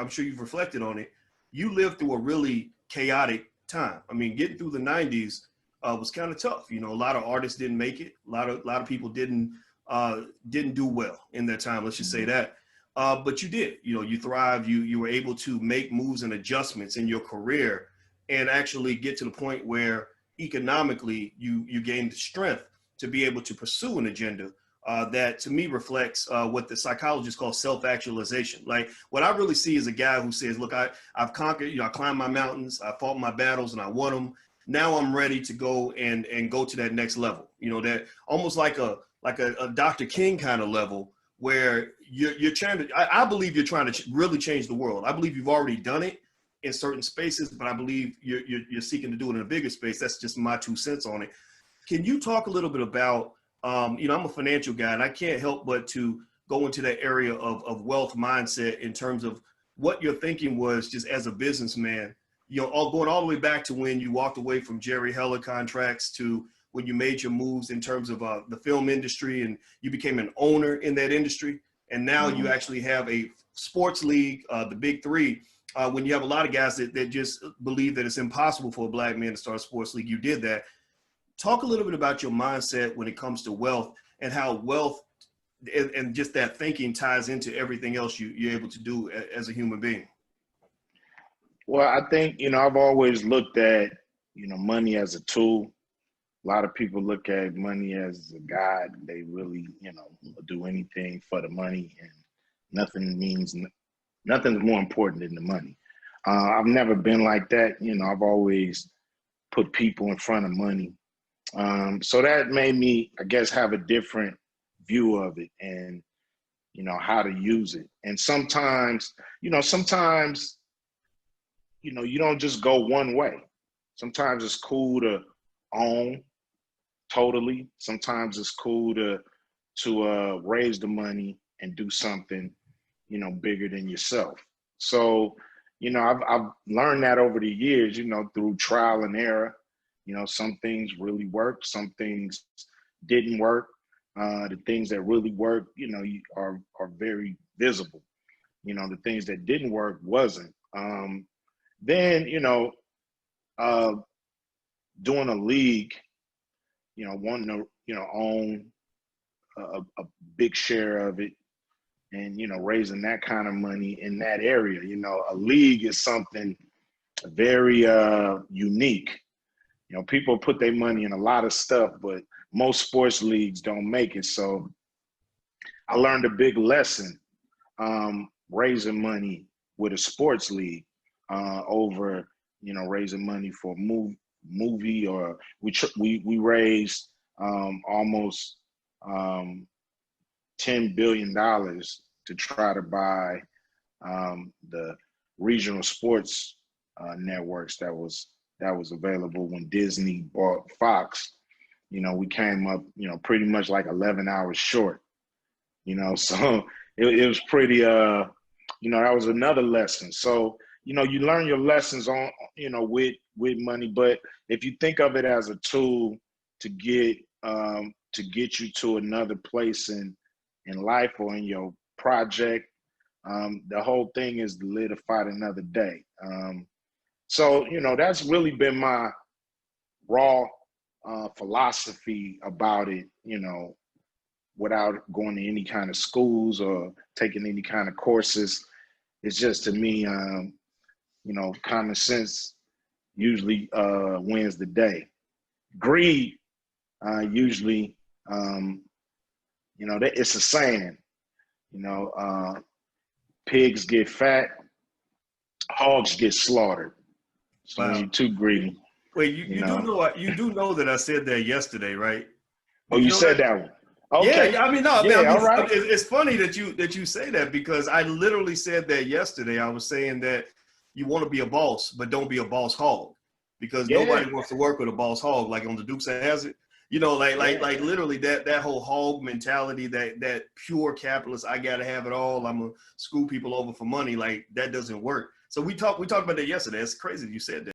I'm sure you've reflected on it. You lived through a really chaotic time. I mean, getting through the 90s was kind of tough. You know, a lot of artists didn't make it. A lot of people didn't do well in that time. Let's just say that. But you did. You know, you thrived. You were able to make moves and adjustments in your career and actually get to the point where economically you gained the strength to be able to pursue an agenda that to me reflects what the psychologists call self-actualization. Like what I really see is a guy who says, look, I've conquered, you know, I climbed my mountains, I fought my battles and I won them. Now I'm ready to go and go to that next level. You know, that almost like a Dr. King kind of level where you're trying to, I believe you're trying to really change the world. I believe you've already done it in certain spaces, but I believe you're seeking to do it in a bigger space. That's just my 2 cents on it. Can you talk a little bit about, you know, I'm a financial guy and I can't help but to go into that area of wealth mindset in terms of what your thinking was just as a businessman, you know, going all the way back to when you walked away from Jerry Heller contracts to when you made your moves in terms of the film industry and you became an owner in that industry. And now you actually have a sports league, the Big Three, when you have a lot of guys that just believe that it's impossible for a black man to start a sports league. You did that. Talk a little bit about your mindset when it comes to wealth and how wealth and just that thinking ties into everything else you're able to do as a human being. Well, I think, you know, I've always looked at, you know, money as a tool. A lot of people look at money as a god. They really, you know, do anything for the money, and nothing's more important than the money. I've never been like that. You know, I've always put people in front of money. So that made me, I guess, have a different view of it and, you know, how to use it. And sometimes, you don't just go one way. Sometimes it's cool to own totally. Sometimes it's cool to raise the money and do something, you know, bigger than yourself. So, you know, I've learned that over the years, you know, through trial and error. You know, some things really worked, some things didn't work. The things that really worked, you know, are very visible. You know, the things that didn't work wasn't. Then, you know, doing a league, you know, wanting to, you know, own a big share of it and, you know, raising that kind of money in that area. You know, a league is something very unique. You know, people put their money in a lot of stuff, but most sports leagues don't make it. So I learned a big lesson raising money with a sports league over, you know, raising money for a movie, or we raised almost $10 billion to try to buy the regional sports networks that was available when Disney bought Fox. You know, we came up, you know, pretty much like 11 hours short, you know, so it was pretty, you know, that was another lesson. So, you know, you learn your lessons on, you know, with money, but if you think of it as a tool to get you to another place in life or in your project, the whole thing is to live to fight another day. So, you know, that's really been my raw philosophy about it, you know, without going to any kind of schools or taking any kind of courses. It's just, to me, you know, common sense usually wins the day. Greed usually, you know, it's a saying, you know, pigs get fat, hogs get slaughtered. So Wow. when you're too greedy. Wait, you do know that I said that yesterday, right? Oh, you said that one. Okay. Yeah, I mean, no, yeah, I mean, all right. it's funny that you say that, because I literally said that yesterday. I was saying that you want to be a boss, but don't be a boss hog, because nobody wants to work with a boss hog, like on the Dukes of Hazzard. You know, like literally that whole hog mentality, that pure capitalist, I gotta have it all, I'm gonna screw people over for money, like that doesn't work. So we talked about that yesterday. It's crazy that you said that.